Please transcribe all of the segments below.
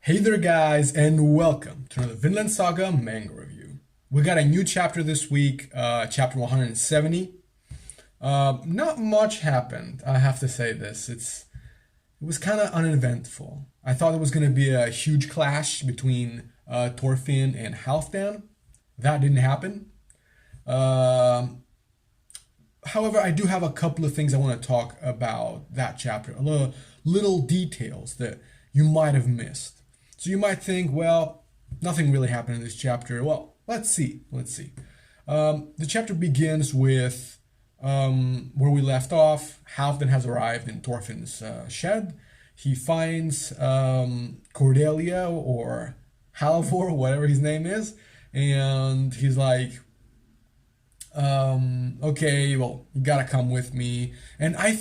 Hey there guys, and welcome to another Vinland Saga Manga review. We got a new chapter this week, chapter 170. Not much happened, I have to say this. It was kind of uneventful. I thought it was going to be a huge clash between Thorfinn and Halfdan. That didn't happen. However, I do have a couple of things I want to talk about that chapter. Little details that you might have missed. So you might think, well, nothing really happened in this chapter. Well, let's see. The chapter begins with where we left off. Halfdan has arrived in Thorfinn's shed. He finds Cordelia or Halvor, whatever his name is, and he's like, okay, well, you gotta come with me. And I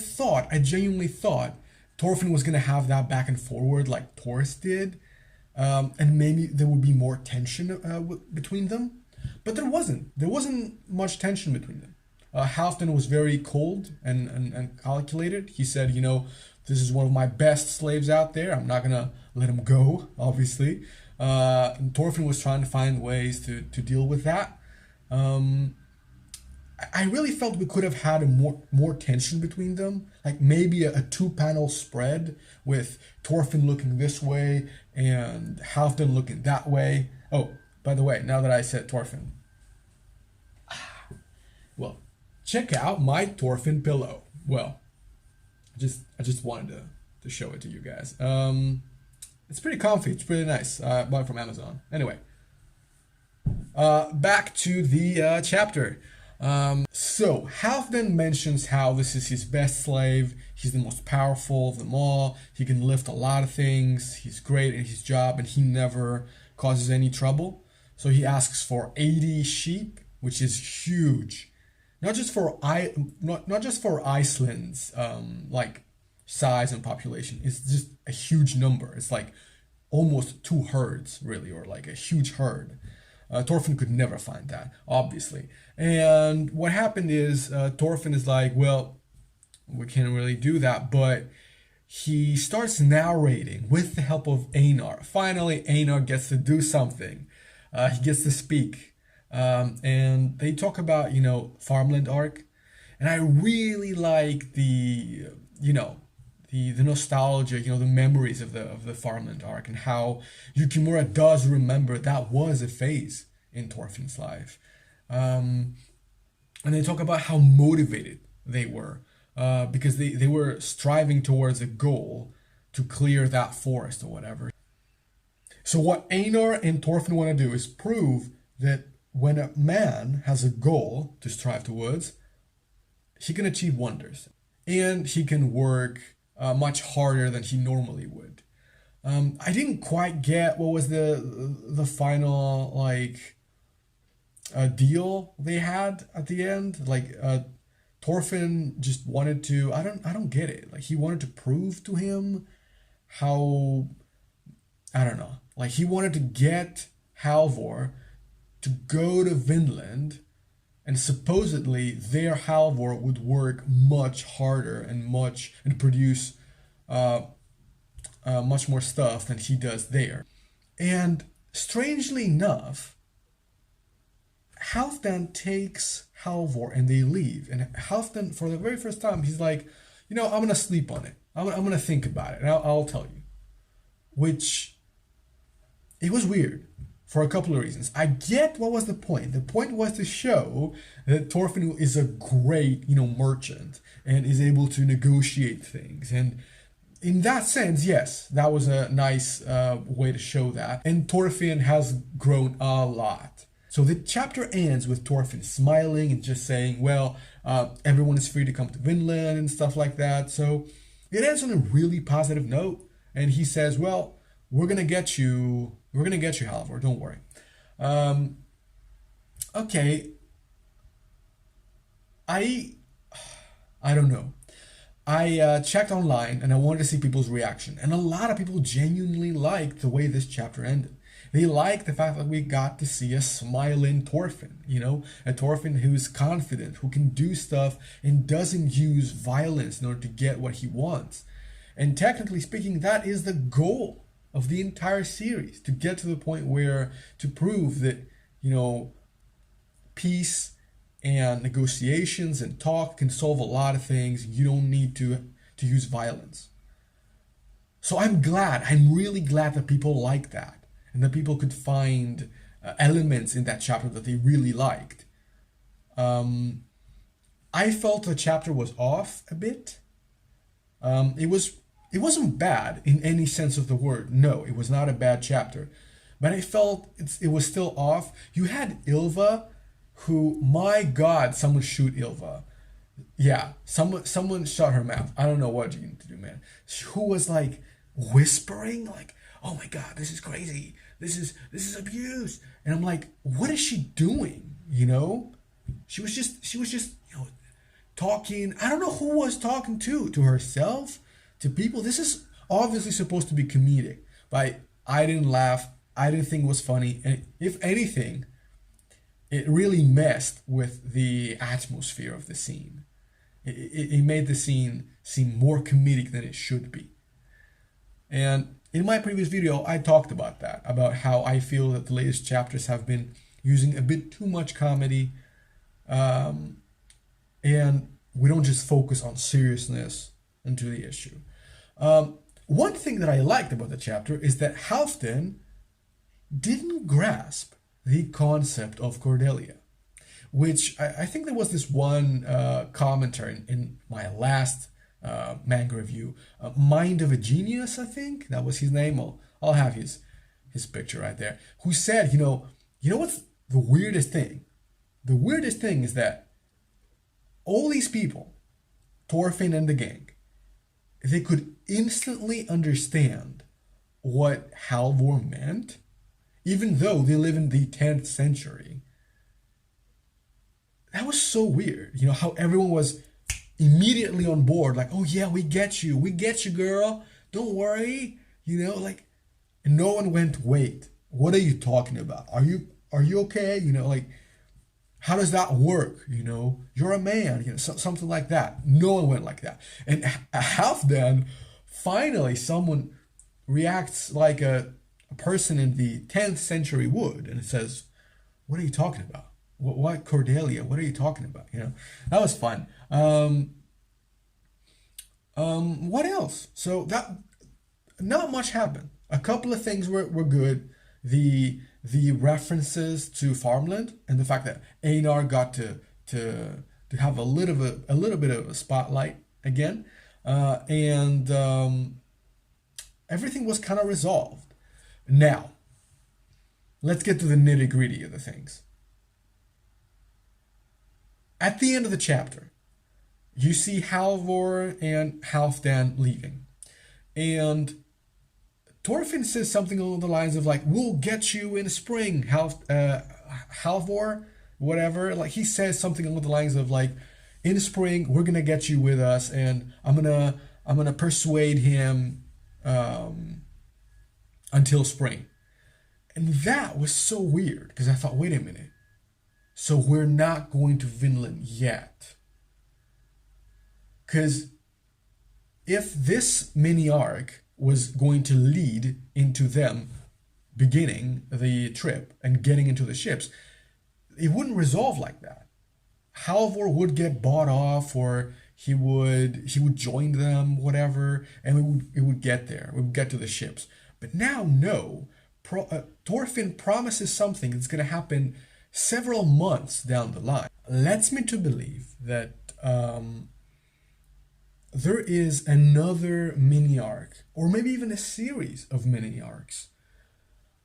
genuinely thought Thorfinn was gonna have that back and forward like Thor's did. And maybe there would be more tension between them, but there wasn't. There wasn't much tension between them. Halfdan was very cold and calculated. He said, this is one of my best slaves out there. I'm not gonna let him go, obviously. And Thorfinn was trying to find ways to deal with that. I really felt we could have had more tension between them, like maybe a two-panel spread with Thorfinn looking this way and Halfdan looking that way. Oh, by the way, now that I said Thorfinn, well, check out my Thorfinn pillow. Well, I just wanted to show it to you guys. It's pretty comfy. It's pretty nice. I bought it from Amazon. Anyway, back to the chapter. So Halfdan mentions how this is his best slave. He's the most powerful of them all. He can lift a lot of things. He's great at his job and he never causes any trouble. So he asks for 80 sheep, which is huge. Not just for Iceland's like size and population. It's just a huge number. It's like almost two herds really, or like a huge herd. Thorfinn could never find that, obviously. And what happened is Thorfinn is like, well, we can't really do that, but he starts narrating with the help of Einar. Finally, Einar gets to do something. He gets to speak. And they talk about, Farmland arc. And I really like the nostalgia, the memories of the Farmland arc and how Yukimura does remember that was a phase in Thorfinn's life. And they talk about how motivated they were because they were striving towards a goal to clear that forest or whatever. So what Einar and Thorfinn want to do is prove that when a man has a goal to strive towards, he can achieve wonders and he can work much harder than he normally would. I didn't quite get what was the final deal they had at the end. Thorfinn just wanted to. I don't get it. Like he wanted to prove to him how. I don't know. Like he wanted to get Halvor to go to Vinland. And supposedly their Halvor would work much harder and produce much more stuff than he does there. And strangely enough, Halfdan takes Halvor and they leave. And Halfdan, for the very first time, he's like, I'm gonna sleep on it. I'm gonna think about it, and I'll tell you. Which it was weird. For a couple of reasons. I get what was the point. The point was to show that Thorfinn is a great, merchant and is able to negotiate things. And in that sense, yes, that was a nice way to show that. And Thorfinn has grown a lot. So the chapter ends with Thorfinn smiling and just saying, well, everyone is free to come to Vinland and stuff like that. So it ends on a really positive note. And he says, well, we're going to get you, Halvor, don't worry. Okay. I don't know. I checked online and I wanted to see people's reaction. And a lot of people genuinely liked the way this chapter ended. They liked the fact that we got to see a smiling Thorfinn, a Thorfinn who's confident, who can do stuff and doesn't use violence in order to get what he wants. And technically speaking, that is the goal of the entire series to get to the point where to prove that, you know, peace and negotiations and talk can solve a lot of things. You don't need to use violence. So I'm really glad that people like that and that people could find elements in that chapter that they really liked. I felt the chapter was off a bit. It wasn't bad in any sense of the word. No, it was not a bad chapter, but I felt it was still off. You had Ylva, who, my God, someone shoot Ylva. Yeah, someone shut her mouth. I don't know what you need to do, man. Who was like whispering, like, "Oh my God, this is crazy. This is abuse." And I'm like, what is she doing? You know, she was just you know, talking. I don't know who was talking to herself, to people. This is obviously supposed to be comedic, but I didn't laugh. I didn't think it was funny, and if anything, it really messed with the atmosphere of the scene. It made the scene seem more comedic than it should be. And in my previous video, I talked about that, about how I feel that the latest chapters have been using a bit too much comedy, and we don't just focus on seriousness into the issue. One thing that I liked about the chapter is that Halfdan didn't grasp the concept of Cordelia, which I think there was this one commenter in my last manga review, Mind of a Genius, I think that was his name. I'll have his picture right there, who said, you know what's the weirdest thing? The weirdest thing is that all these people, Thorfinn and the gang, they could instantly understand what Halvor meant, even though they live in the 10th century. That was so weird. You know, how everyone was immediately on board, like, "Oh yeah, we get you, girl. Don't worry." You know, like, and no one went, "Wait, what are you talking about? Are you okay?" You know, like, how does that work? You know, you're a man, you know, something like that. No one went like that. And Halfdan, finally, someone reacts like a person in the 10th century would, and it says, "What are you talking about? What Cordelia? What are you talking about?" You know, that was fun. What else? So that not much happened. A couple of things were good. The references to farmland and the fact that Einar got to have a little bit of a spotlight again, and everything was kind of resolved. Now, let's get to the nitty-gritty of the things. At the end of the chapter, you see Halvor and Halfdan leaving. And Thorfinn says something along the lines of like, "We'll get you in spring, Halvor," whatever. Like, he says something along the lines of like, "In spring, we're gonna get you with us, and I'm gonna persuade him until spring." And that was so weird, because I thought, wait a minute. So we're not going to Vinland yet. Because if this mini arc was going to lead into them beginning the trip and getting into the ships, it wouldn't resolve like that. Halvor would get bought off, or he would join them, whatever, and it would get there. We would get to the ships. But now, no. Thorfinn promises something that's going to happen several months down the line. Leads me to believe that there is another mini arc, or maybe even a series of mini arcs,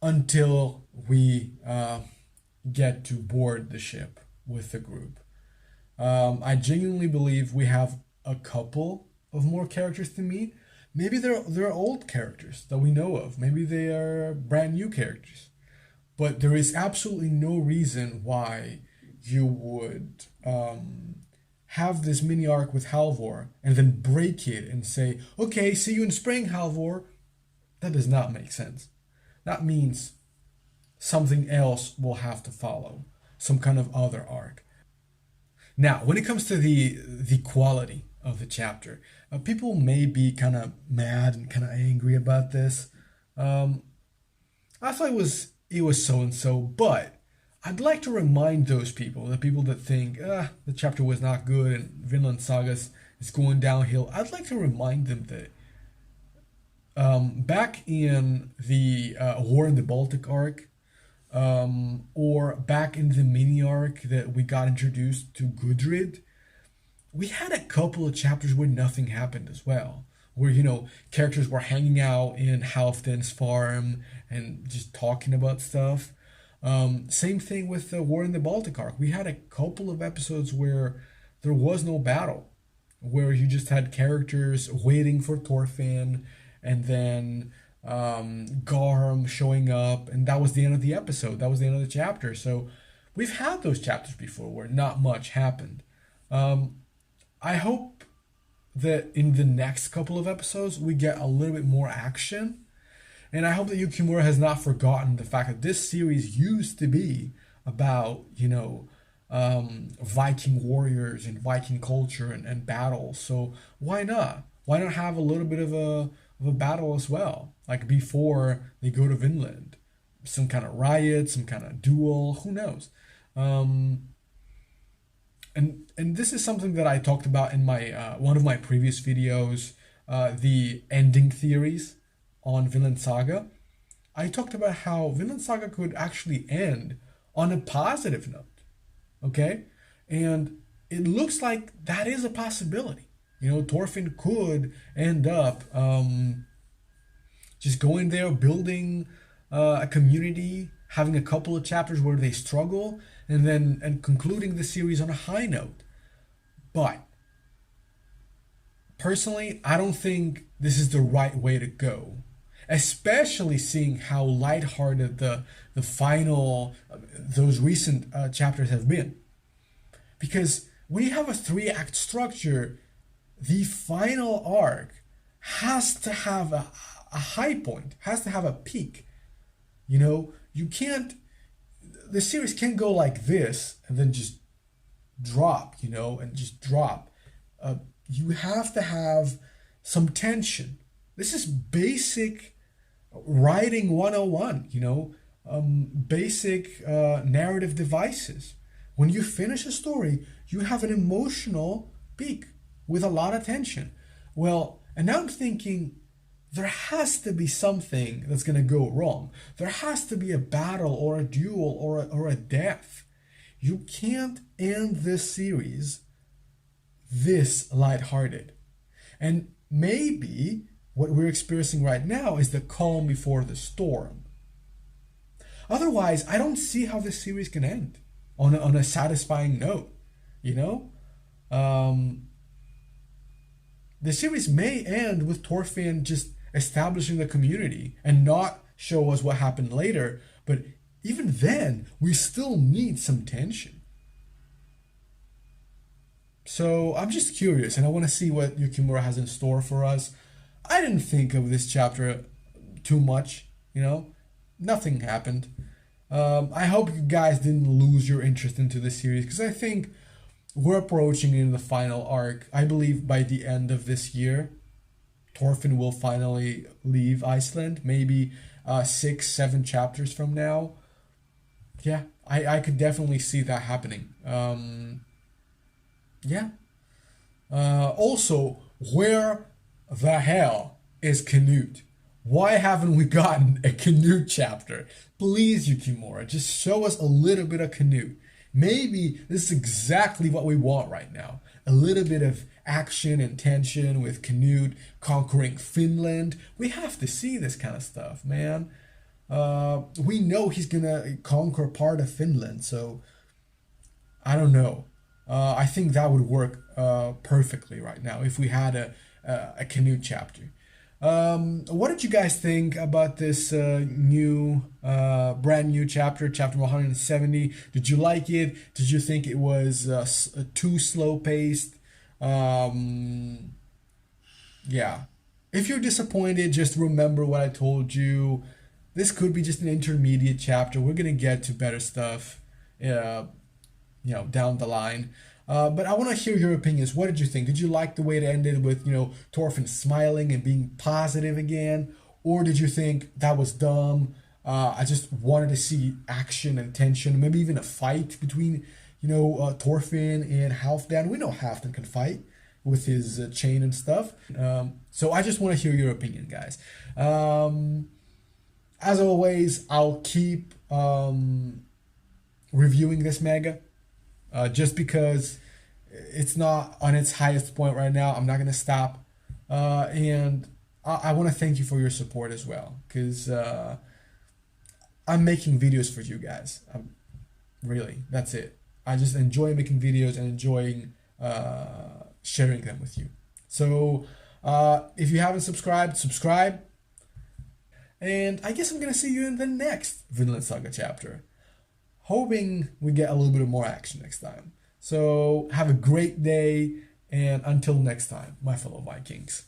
until we get to board the ship with the group. I genuinely believe we have a couple of more characters to meet. Maybe they're old characters that we know of. Maybe they are brand new characters. But there is absolutely no reason why you would have this mini arc with Halvor and then break it and say, "Okay, see you in spring, Halvor." That does not make sense. That means something else will have to follow, some kind of other arc. Now, when it comes to the quality of the chapter, people may be kind of mad and kind of angry about this, Um, I thought it was so and so, but I'd like to remind those people, the people that think the chapter was not good and Vinland Saga is going downhill. I'd like to remind them that back in the War in the Baltic arc, or back in the mini arc that we got introduced to Gudrid, we had a couple of chapters where nothing happened as well. Where, characters were hanging out in Halfdan's farm and just talking about stuff. Same thing with the War in the Baltic arc. We had a couple of episodes where there was no battle, where you just had characters waiting for Thorfinn, and then Garm showing up, and that was the end of the episode. That was the end of the chapter. So we've had those chapters before where not much happened. I hope that in the next couple of episodes we get a little bit more action. And I hope that Yukimura has not forgotten the fact that this series used to be about, Viking warriors and Viking culture and battles. So why not? Why not have a little bit of a battle as well? Like before they go to Vinland. Some kind of riot, some kind of duel, who knows? And this is something that I talked about in my one of my previous videos, the ending theories on Vinland Saga. I talked about how Vinland Saga could actually end on a positive note. Okay? And it looks like that is a possibility. Thorfinn could end up just going there, building a community, having a couple of chapters where they struggle, and concluding the series on a high note. But personally, I don't think this is the right way to go, especially seeing how lighthearted the final those recent chapters have been. Because when you have a 3-act structure, the final arc has to have a high point, has to have a peak. You can't, the series can't go like this and then just drop, and just drop. You have to have some tension. This is basic writing 101, basic narrative devices. When you finish a story, you have an emotional peak with a lot of tension. Well, and now I'm thinking, there has to be something that's going to go wrong. There has to be a battle or a duel or a death. You can't end this series this lighthearted. And maybe what we're experiencing right now is the calm before the storm. Otherwise, I don't see how this series can end on a satisfying note. The series may end with Thorfinn just establishing the community and not show us what happened later, but even then, we still need some tension. So I'm just curious, and I want to see what Yukimura has in store for us. I didn't think of this chapter too much, nothing happened. I hope you guys didn't lose your interest into the series, because I think we're approaching in the final arc. I believe by the end of this year, Thorfinn will finally leave Iceland, maybe 6-7 chapters from now. Yeah, I could definitely see that happening. Yeah. Also, where the hell is Canute? Why haven't we gotten a Canute chapter? Please, Yukimura, just show us a little bit of Canute. Maybe this is exactly what we want right now. A little bit of action and tension with Canute conquering Finland. We have to see this kind of stuff, man. We know he's gonna conquer part of Finland, so I don't know. I think that would work perfectly right now if we had a Canute chapter. What did you guys think about this brand new chapter 170? Did you like it? Did you think it was too slow paced? Yeah. If you're disappointed, just remember what I told you. This could be just an intermediate chapter. We're gonna get to better stuff, down the line. But I want to hear your opinions. What did you think? Did you like the way it ended with, Thorfinn smiling and being positive again? Or did you think that was dumb? I just wanted to see action and tension, maybe even a fight between, Thorfinn and Halfdan. We know Halfdan can fight with his chain and stuff. So I just want to hear your opinion, guys. As always, I'll keep reviewing this manga, just because it's not on its highest point right now. I'm not going to stop. And I want to thank you for your support as well, because I'm making videos for you guys. Really, that's it. I just enjoy making videos and enjoying sharing them with you. So if you haven't subscribed, subscribe. And I guess I'm going to see you in the next Vinland Saga chapter. Hoping we get a little bit more action next time. So have a great day, and until next time, my fellow Vikings.